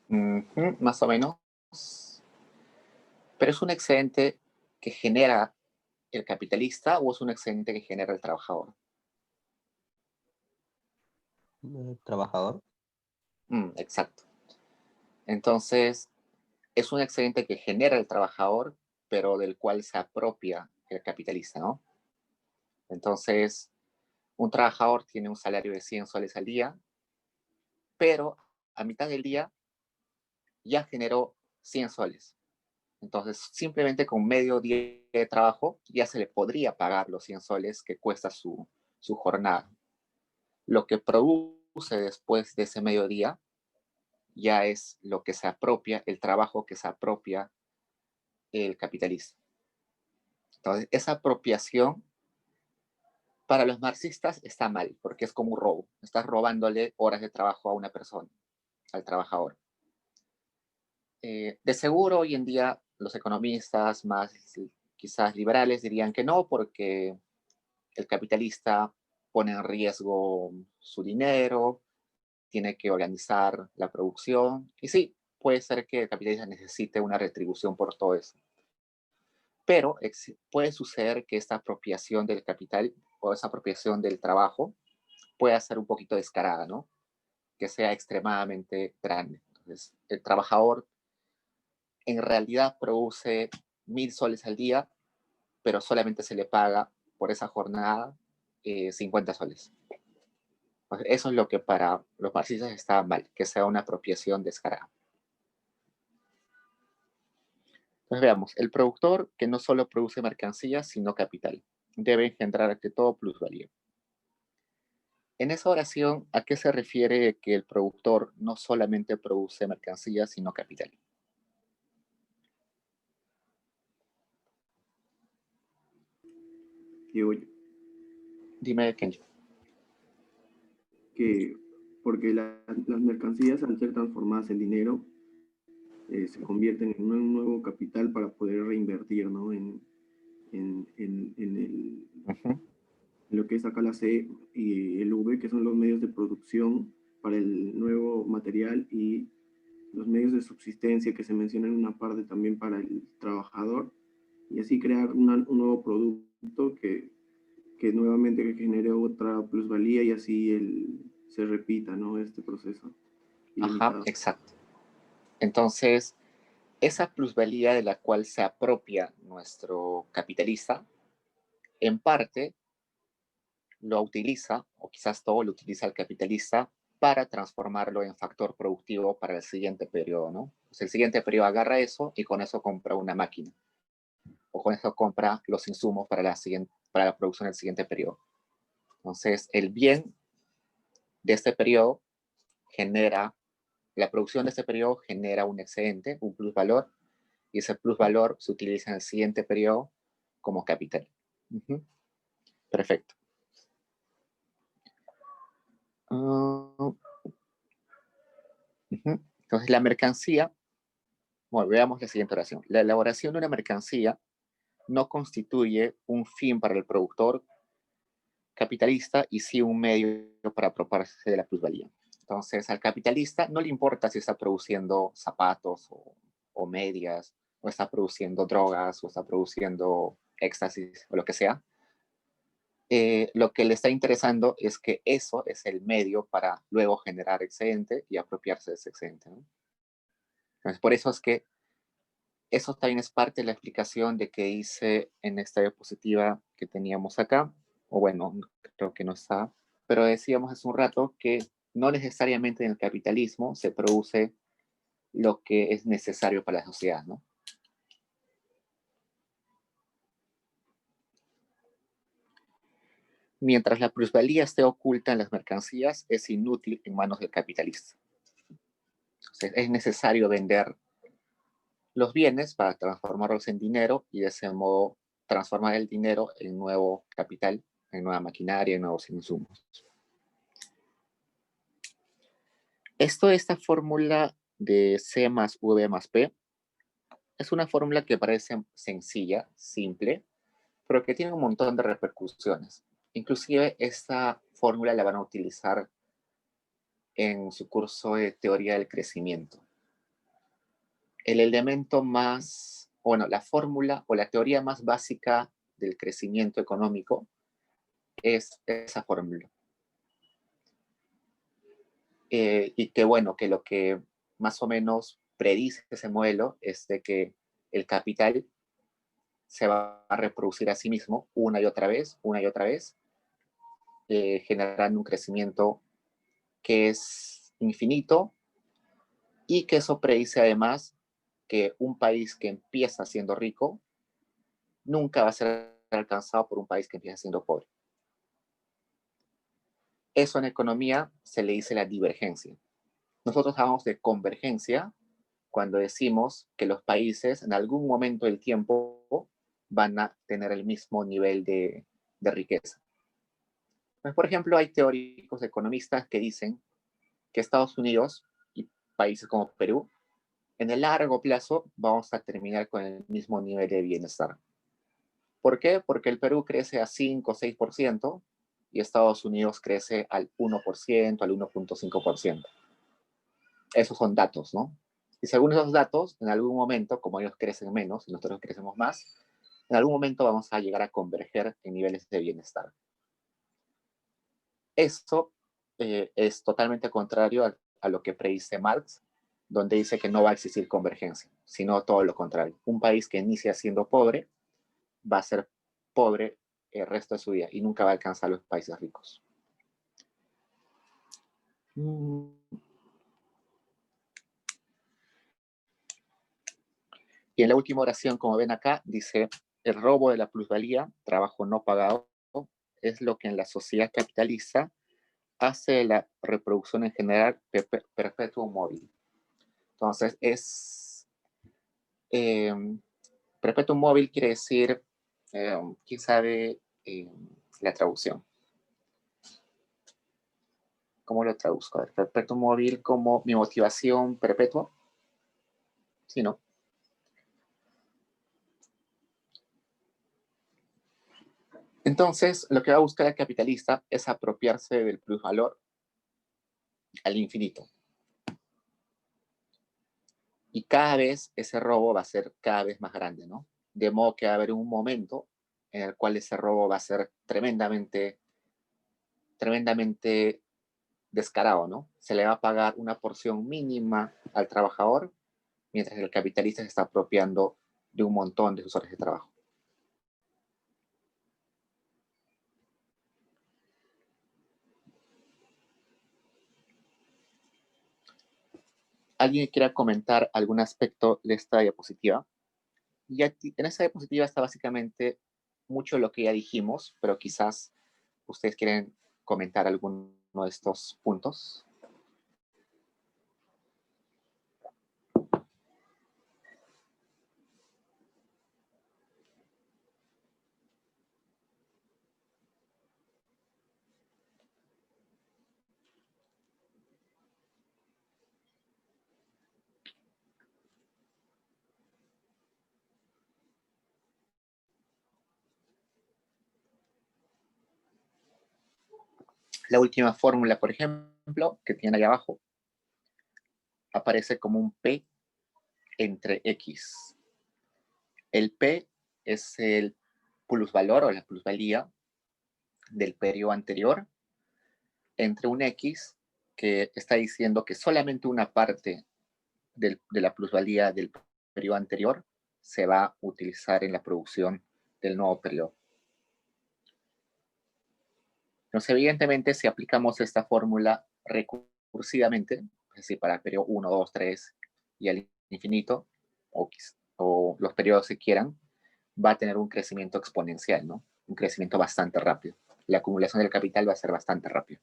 Más o menos. Pero es un excedente que genera el capitalista o es un excedente que genera el trabajador. Trabajador. Exacto. Entonces, es un excedente que genera el trabajador, pero del cual se apropia el capitalista, ¿no? Entonces, un trabajador tiene un salario de 100 soles al día, pero a mitad del día ya generó 100 soles. Entonces, simplemente con medio día de trabajo ya se le podría pagar los 100 soles que cuesta su jornada. Lo que produce después de ese mediodía ya es lo que se apropia, el trabajo que se apropia el capitalista. Entonces, esa apropiación para los marxistas está mal, porque es como un robo. Estás robándole horas de trabajo a una persona, al trabajador. De seguro, hoy en día, los economistas más quizás liberales dirían que no, porque el capitalista pone en riesgo su dinero, tiene que organizar la producción. Y sí, puede ser que el capitalista necesite una retribución por todo eso. Pero puede suceder que esta apropiación del capital o esa apropiación del trabajo pueda ser un poquito descarada, ¿no? Que sea extremadamente grande. Entonces, el trabajador en realidad produce 1.000 soles al día, pero solamente se le paga por esa jornada 50 soles. Pues eso es lo que para los marxistas está mal, que sea una apropiación descarada. Entonces veamos, el productor que no solo produce mercancías, sino capital, debe engendrar ante todo plusvalía. En esa oración, ¿a qué se refiere que el productor no solamente produce mercancías, sino capital? Digo yo, Dime, Kenji. que porque las mercancías al ser transformadas en dinero se convierten en un nuevo capital para poder reinvertir, ¿no? En lo que es acá la C y el V, que son los medios de producción para el nuevo material y los medios de subsistencia que se mencionan en una parte también para el trabajador, y así crear un nuevo producto que nuevamente genere otra plusvalía y así se repita, ¿no? Este proceso. Ajá, exacto. Entonces, esa plusvalía de la cual se apropia nuestro capitalista, en parte, lo utiliza, o quizás todo lo utiliza el capitalista para transformarlo en factor productivo para el siguiente periodo, ¿no? Pues el siguiente periodo agarra eso y con eso compra una máquina, o con eso compra los insumos para la producción del siguiente periodo. Entonces, el bien de este periodo la producción de este periodo genera un excedente, un plusvalor, y ese plusvalor se utiliza en el siguiente periodo como capital. Perfecto. Entonces, la mercancía, bueno, veamos la siguiente oración. La elaboración de una mercancía no constituye un fin para el productor capitalista y sí un medio para apropiarse de la plusvalía. Entonces, al capitalista no le importa si está produciendo zapatos o medias, o está produciendo drogas, o está produciendo éxtasis, o lo que sea. Lo que le está interesando es que eso es el medio para luego generar excedente y apropiarse de ese excedente, ¿no? Entonces, por eso es que eso también es parte de la explicación de que hice en esta diapositiva que teníamos acá, o bueno, creo que no está, pero decíamos hace un rato que no necesariamente en el capitalismo se produce lo que es necesario para la sociedad, ¿no? Mientras la plusvalía esté oculta en las mercancías, es inútil en manos del capitalista. Entonces, es necesario vender los bienes para transformarlos en dinero y de ese modo transformar el dinero en nuevo capital, en nueva maquinaria, en nuevos insumos. Esta fórmula de C más V más P es una fórmula que parece sencilla, simple, pero que tiene un montón de repercusiones. Inclusive esta fórmula la van a utilizar en su curso de teoría del crecimiento. El elemento más, bueno, la fórmula o la teoría más básica del crecimiento económico es esa fórmula. Y que bueno, que lo que más o menos predice ese modelo es de que el capital se va a reproducir a sí mismo una y otra vez, generando un crecimiento que es infinito y que eso predice además que un país que empieza siendo rico nunca va a ser alcanzado por un país que empieza siendo pobre. Eso en economía se le dice la divergencia. Nosotros hablamos de convergencia cuando decimos que los países en algún momento del tiempo van a tener el mismo nivel de riqueza. Pues, por ejemplo, hay teóricos economistas que dicen que Estados Unidos y países como Perú, en el largo plazo vamos a terminar con el mismo nivel de bienestar. ¿Por qué? Porque el Perú crece a 5 o 6% y Estados Unidos crece al 1%, al 1.5%. Esos son datos, ¿no? Y según esos datos, en algún momento, como ellos crecen menos y nosotros crecemos más, en algún momento vamos a llegar a converger en niveles de bienestar. Esto es totalmente contrario a lo que predice Marx, donde dice que no va a existir convergencia, sino todo lo contrario. Un país que inicia siendo pobre va a ser pobre el resto de su vida y nunca va a alcanzar a los países ricos. Y en la última oración, como ven acá, dice, el robo de la plusvalía, trabajo no pagado, es lo que en la sociedad capitalista hace la reproducción en general perpetuo móvil. Entonces, perpetuo móvil quiere decir, ¿quién sabe la traducción? ¿Cómo lo traduzco? A ver, perpetuo móvil como mi motivación perpetua. ¿Sí, no? Entonces, lo que va a buscar el capitalista es apropiarse del plusvalor al infinito. Y cada vez ese robo va a ser cada vez más grande, ¿no? De modo que va a haber un momento en el cual ese robo va a ser tremendamente descarado, ¿no? Se le va a pagar una porción mínima al trabajador, mientras que el capitalista se está apropiando de un montón de sus horas de trabajo. ¿Alguien quiera comentar algún aspecto de esta diapositiva? Y en esta diapositiva está básicamente mucho lo que ya dijimos, pero quizás ustedes quieren comentar alguno de estos puntos. La última fórmula, por ejemplo, que tiene ahí abajo, aparece como un P entre X. El P es el plusvalor o la plusvalía del periodo anterior entre un X que está diciendo que solamente una parte de la plusvalía del periodo anterior se va a utilizar en la producción del nuevo periodo. Entonces, evidentemente, si aplicamos esta fórmula recursivamente, es decir, para el periodo 1, 2, 3 y al infinito, o los periodos que quieran, va a tener un crecimiento exponencial, ¿no? Un crecimiento bastante rápido. La acumulación del capital va a ser bastante rápido.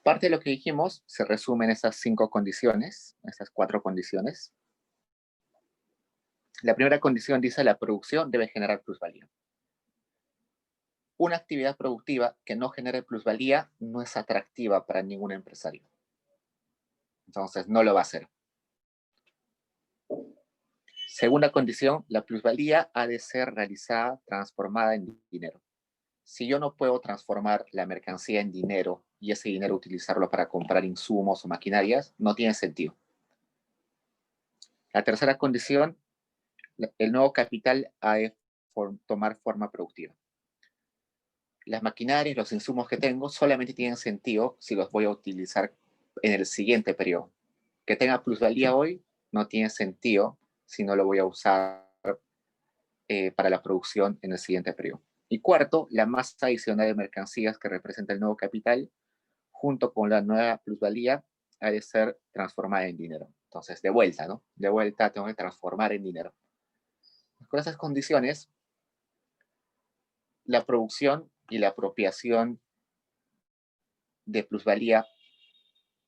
Parte de lo que dijimos se resume en estas 5 condiciones, estas 4 condiciones. La primera condición dice la producción debe generar plusvalía. Una actividad productiva que no genere plusvalía no es atractiva para ningún empresario. Entonces, no lo va a hacer. Segunda condición, la plusvalía ha de ser realizada, transformada en dinero. Si yo no puedo transformar la mercancía en dinero y ese dinero utilizarlo para comprar insumos o maquinarias, no tiene sentido. La tercera condición, el nuevo capital ha de tomar forma productiva. Las maquinarias, los insumos que tengo solamente tienen sentido si los voy a utilizar en el siguiente periodo. Que tenga plusvalía hoy no tiene sentido si no lo voy a usar para la producción en el siguiente periodo. Y cuarto, la masa adicional de mercancías que representa el nuevo capital, junto con la nueva plusvalía, ha de ser transformada en dinero. Entonces, de vuelta, ¿no? De vuelta tengo que transformar en dinero. Con esas condiciones, la producción y la apropiación de plusvalía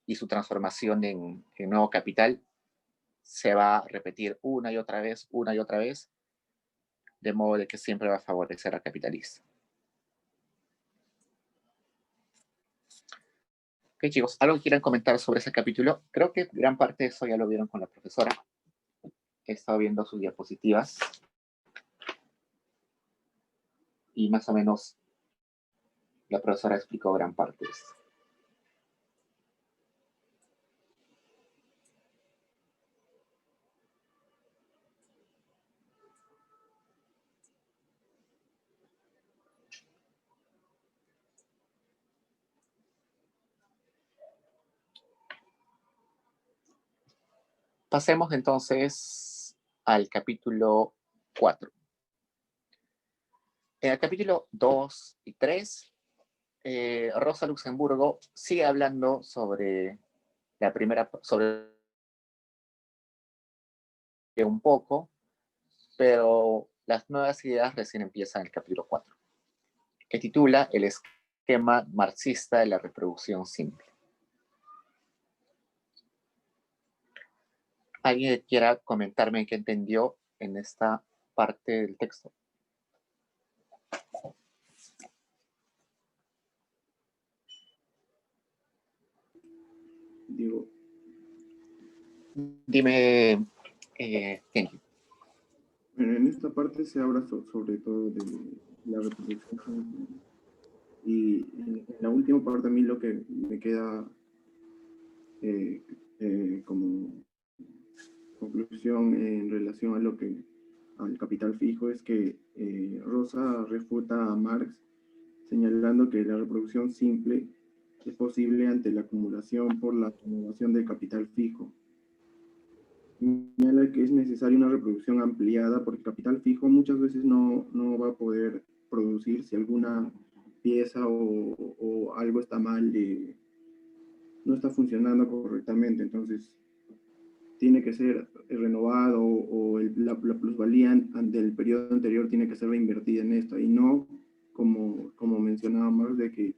y su transformación en nuevo capital se va a repetir una y otra vez, de modo de que siempre va a favorecer al capitalista. Ok, chicos, ¿algo que quieran comentar sobre ese capítulo? Creo que gran parte de eso ya lo vieron con la profesora. He estado viendo sus diapositivas. Y más o menos la profesora explicó gran parte de eso. Pasemos entonces al capítulo 4. En el capítulo 2 y 3, Rosa Luxemburgo sigue hablando sobre la primera, sobre un poco, pero las nuevas ideas recién empiezan en el capítulo 4, que titula El esquema marxista de la reproducción simple. ¿Alguien quiera comentarme qué entendió en esta parte del texto? Diego. Dime, Kenji. Bueno, en esta parte se habla sobre todo de la reproducción. Y en la última parte a mí lo que me queda como conclusión en relación a lo que al capital fijo es que Rosa refuta a Marx señalando que la reproducción simple es posible ante la acumulación por la acumulación del capital fijo. Señala que es necesaria una reproducción ampliada porque el capital fijo muchas veces no va a poder producir si alguna pieza o algo está mal, no está funcionando correctamente. Entonces, tiene que ser renovado o la plusvalía del periodo anterior tiene que ser reinvertida en esto y no, como mencionábamos, de que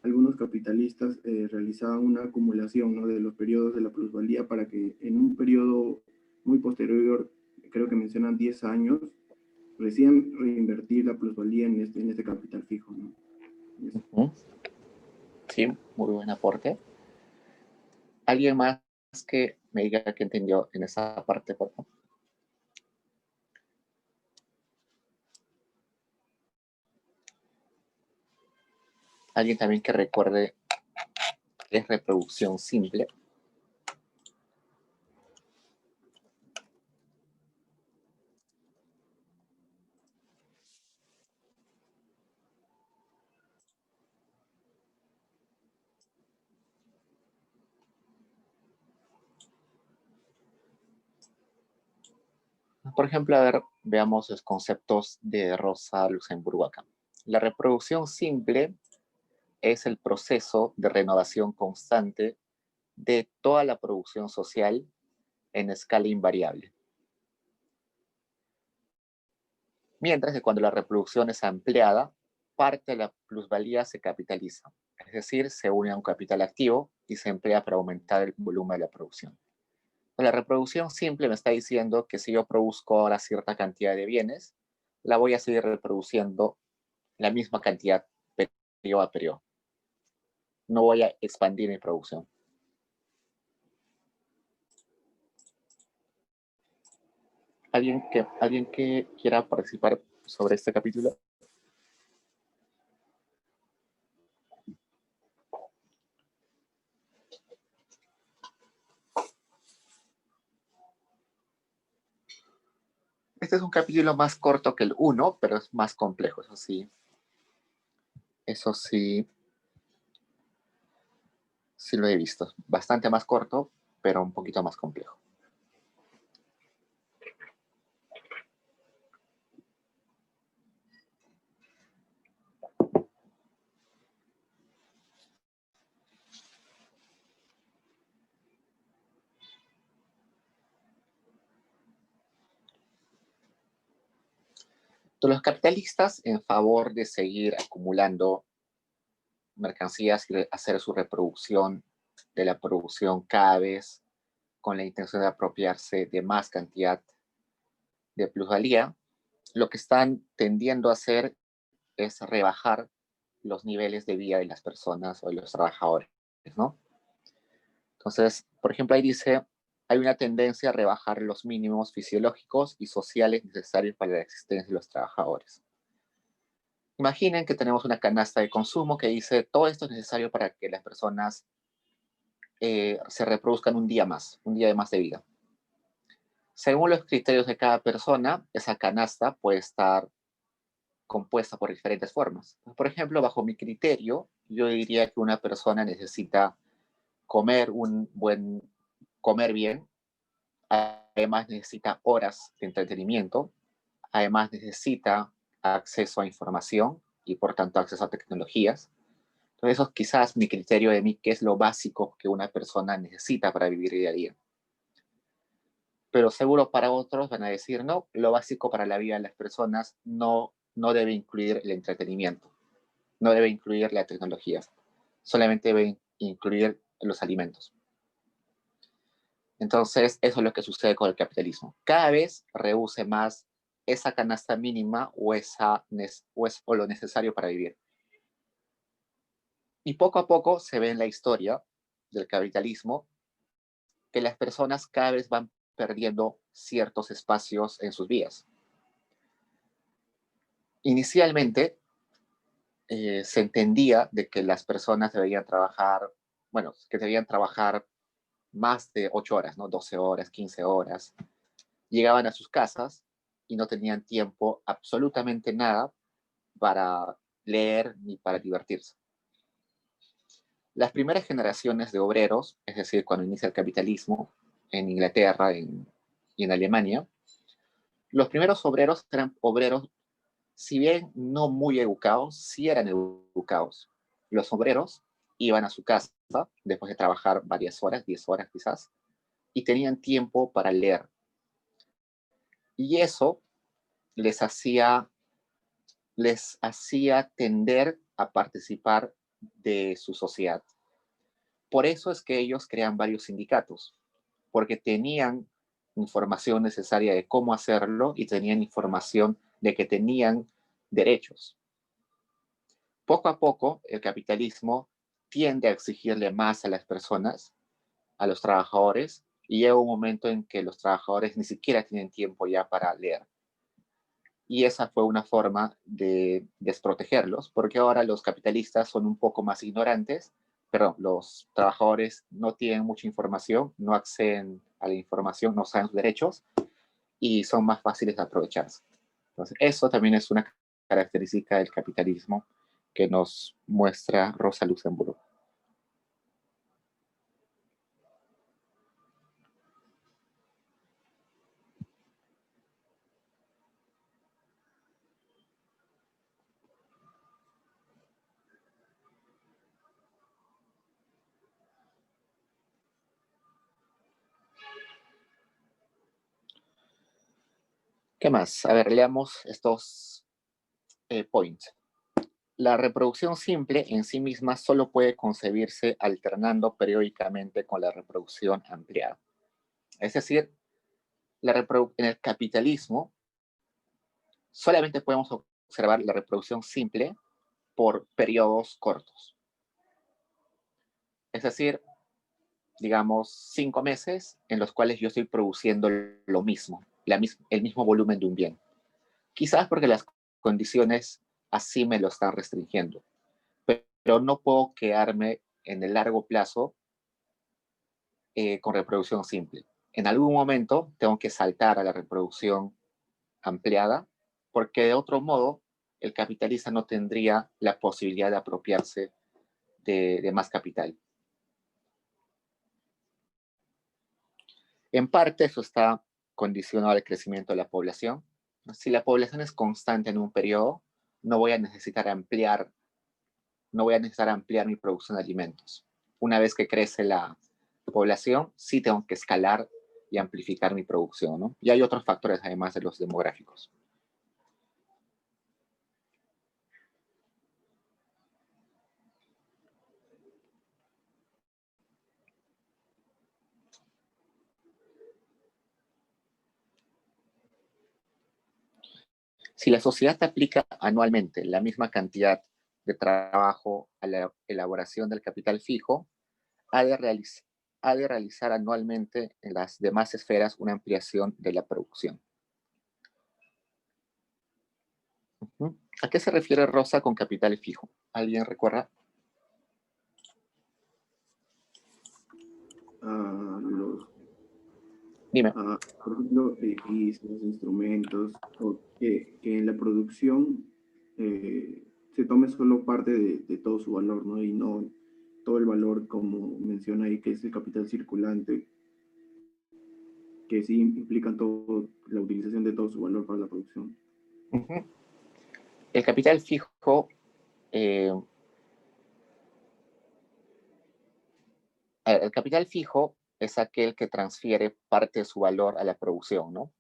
algunos capitalistas realizaban una acumulación, ¿no?, de los periodos de la plusvalía para que en un periodo muy posterior, creo que mencionan 10 años, recién reinvertir la plusvalía en este capital fijo, ¿no? Sí, muy buen aporte. ¿Alguien más que me diga que entendió en esa parte, por favor? ¿Alguien también que recuerde qué es reproducción simple? Por ejemplo, a ver, veamos los conceptos de Rosa Luxemburgo acá. La reproducción simple es el proceso de renovación constante de toda la producción social en escala invariable. Mientras que cuando la reproducción es ampliada, parte de la plusvalía se capitaliza, es decir, se une a un capital activo y se emplea para aumentar el volumen de la producción. La reproducción simple me está diciendo que si yo produzco ahora cierta cantidad de bienes, la voy a seguir reproduciendo la misma cantidad periodo a periodo. No voy a expandir mi producción. ¿Alguien que quiera participar sobre este capítulo? Este es un capítulo más corto que el 1, pero es más complejo, eso sí. Eso sí, sí lo he visto. Bastante más corto, pero un poquito más complejo. Los capitalistas, en favor de seguir acumulando mercancías y hacer su reproducción de la producción cada vez con la intención de apropiarse de más cantidad de plusvalía, lo que están tendiendo a hacer es rebajar los niveles de vida de las personas o de los trabajadores, ¿no? Entonces, por ejemplo, ahí dice, hay una tendencia a rebajar los mínimos fisiológicos y sociales necesarios para la existencia de los trabajadores. Imaginen que tenemos una canasta de consumo que dice, todo esto es necesario para que las personas se reproduzcan un día más de vida. Según los criterios de cada persona, esa canasta puede estar compuesta por diferentes formas. Por ejemplo, bajo mi criterio, yo diría que una persona necesita comer bien, además necesita horas de entretenimiento, además necesita acceso a información y por tanto acceso a tecnologías. Entonces, eso es quizás mi criterio de mí, que es lo básico que una persona necesita para vivir día a día. Pero seguro para otros van a decir, no, lo básico para la vida de las personas no debe incluir el entretenimiento, no debe incluir la tecnología, solamente debe incluir los alimentos. Entonces, eso es lo que sucede con el capitalismo. Cada vez reduce más esa canasta mínima o lo necesario para vivir. Y poco a poco se ve en la historia del capitalismo que las personas cada vez van perdiendo ciertos espacios en sus vidas. Inicialmente se entendía de que las personas debían trabajar más de 8 horas, ¿no? 12 horas, 15 horas. Llegaban a sus casas y no tenían tiempo absolutamente nada para leer ni para divertirse. Las primeras generaciones de obreros, es decir, cuando inicia el capitalismo en Inglaterra y en Alemania, los primeros obreros eran obreros, si bien no muy educados, sí eran educados. Los obreros iban a su casa después de trabajar varias horas, 10 horas quizás, y tenían tiempo para leer. Y eso les hacía tender a participar de su sociedad. Por eso es que ellos crean varios sindicatos, porque tenían información necesaria de cómo hacerlo y tenían información de que tenían derechos. Poco a poco, el capitalismo tiende a exigirle más a las personas, a los trabajadores, y llega un momento en que los trabajadores ni siquiera tienen tiempo ya para leer. Y esa fue una forma de desprotegerlos, porque ahora los capitalistas son un poco más ignorantes, perdón, los trabajadores no tienen mucha información, no acceden a la información, no saben sus derechos y son más fáciles de aprovecharse. Entonces, eso también es una característica del capitalismo que nos muestra Rosa Luxemburgo. ¿Qué más? A ver, leamos estos points. La reproducción simple en sí misma solo puede concebirse alternando periódicamente con la reproducción ampliada. Es decir, en el capitalismo solamente podemos observar la reproducción simple por periodos cortos. Es decir, digamos, 5 meses en los cuales yo estoy produciendo lo mismo, el mismo volumen de un bien. Quizás porque las condiciones así me lo están restringiendo, pero no puedo quedarme en el largo plazo con reproducción simple. En algún momento tengo que saltar a la reproducción ampliada, porque de otro modo el capitalista no tendría la posibilidad de apropiarse de más capital. En parte eso está condicionado al crecimiento de la población. Si la población es constante en un periodo, no voy a necesitar ampliar mi producción de alimentos. Una vez que crece la población, sí tengo que escalar y amplificar mi producción, ¿no? Y hay otros factores además de los demográficos. Si la sociedad aplica anualmente la misma cantidad de trabajo a la elaboración del capital fijo, ha de realizar anualmente en las demás esferas una ampliación de la producción. ¿A qué se refiere Rosa con capital fijo? ¿Alguien recuerda? Dime. Por ejemplo, edificios, instrumentos, o que en la producción se tome solo parte de todo su valor, ¿no? Y no todo el valor, como menciona ahí, que es el capital circulante, que sí implican todo, la utilización de todo su valor para la producción. El capital fijo el capital fijo es aquel que transfiere parte de su valor a la producción, ¿no?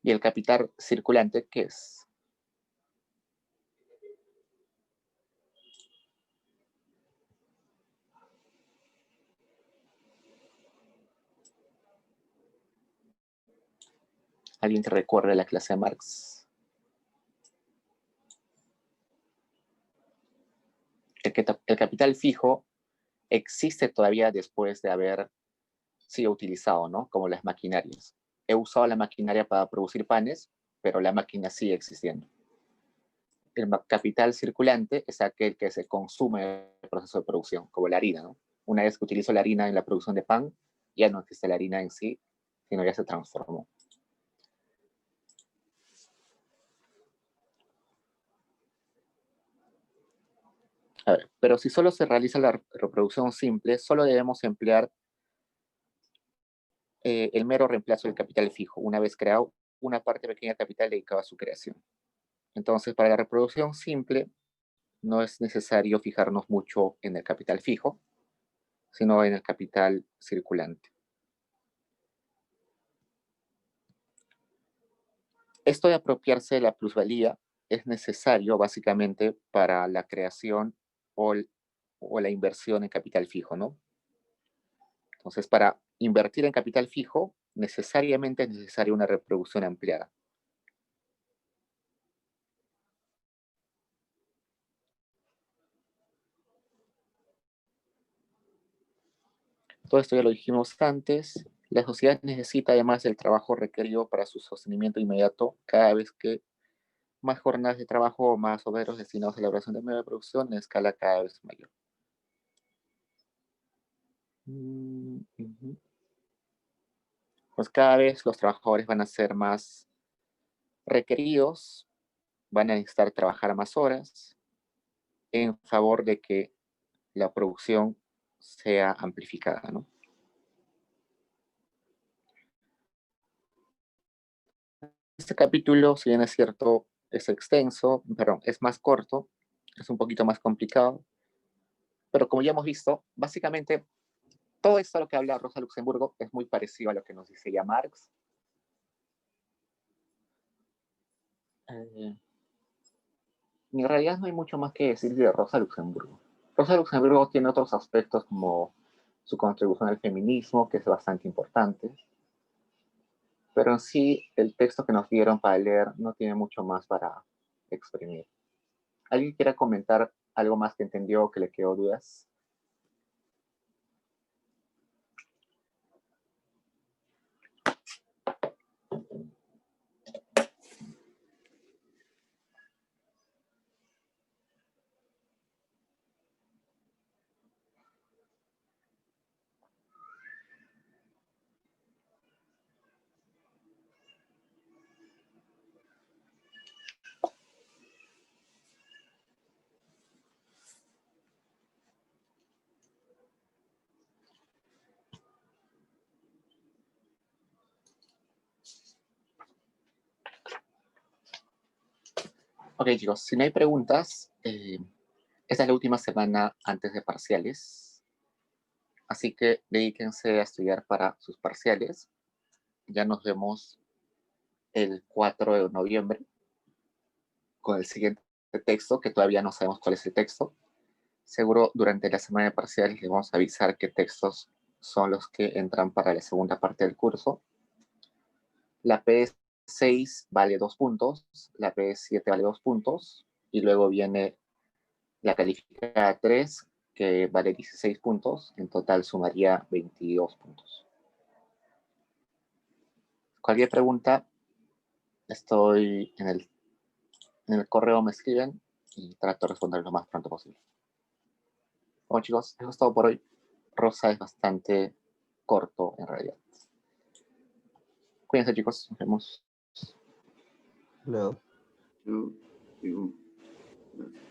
Y el capital circulante, ¿qué es? ¿Alguien que recuerde la clase de Marx? El capital fijo existe todavía después de haber sido utilizado, ¿no? Como las maquinarias. He usado la maquinaria para producir panes, pero la máquina sigue existiendo. El capital circulante es aquel que se consume en el proceso de producción, como la harina, ¿no? Una vez que utilizo la harina en la producción de pan, ya no existe la harina en sí, sino ya se transformó. A ver, pero si solo se realiza la reproducción simple, solo debemos emplear el mero reemplazo del capital fijo, una vez creado una parte pequeña de capital dedicada a su creación. Entonces, para la reproducción simple, no es necesario fijarnos mucho en el capital fijo, sino en el capital circulante. Esto de apropiarse de la plusvalía es necesario básicamente para la creación o la inversión en capital fijo, ¿no? Entonces, para invertir en capital fijo, necesariamente es necesaria una reproducción ampliada. Todo esto ya lo dijimos antes. La sociedad necesita además el trabajo requerido para su sostenimiento inmediato cada vez que más jornadas de trabajo o más obreros destinados a la elaboración de medio de producción en escala cada vez mayor. Pues cada vez los trabajadores van a ser más requeridos, van a necesitar trabajar más horas en favor de que la producción sea amplificada, ¿no? Este capítulo, si bien es cierto, es extenso, perdón, es más corto, es un poquito más complicado, pero como ya hemos visto, básicamente todo esto a lo que habla Rosa Luxemburgo es muy parecido a lo que nos dice ya Marx. En realidad no hay mucho más que decir de Rosa Luxemburgo. Rosa Luxemburgo tiene otros aspectos como su contribución al feminismo, que es bastante importante, pero en sí el texto que nos dieron para leer no tiene mucho más para exprimir. ¿Alguien quiera comentar algo más que entendió o que le quedó dudas? Ok, chicos, si no hay preguntas, esta es la última semana antes de parciales, así que dedíquense a estudiar para sus parciales. Ya nos vemos el 4 de noviembre con el siguiente texto, que todavía no sabemos cuál es el texto. Seguro durante la semana de parciales les vamos a avisar qué textos son los que entran para la segunda parte del curso. La P6 vale 2 puntos, la P7 vale 2 puntos, y luego viene la calificada 3, que vale 16 puntos, en total sumaría 22 puntos. Cualquier pregunta, estoy en el correo, me escriben y trato de responder lo más pronto posible. Bueno, chicos, eso es todo por hoy. Rosa es bastante corto en realidad. Cuídense, chicos, nos vemos. No. Yo digo, gracias.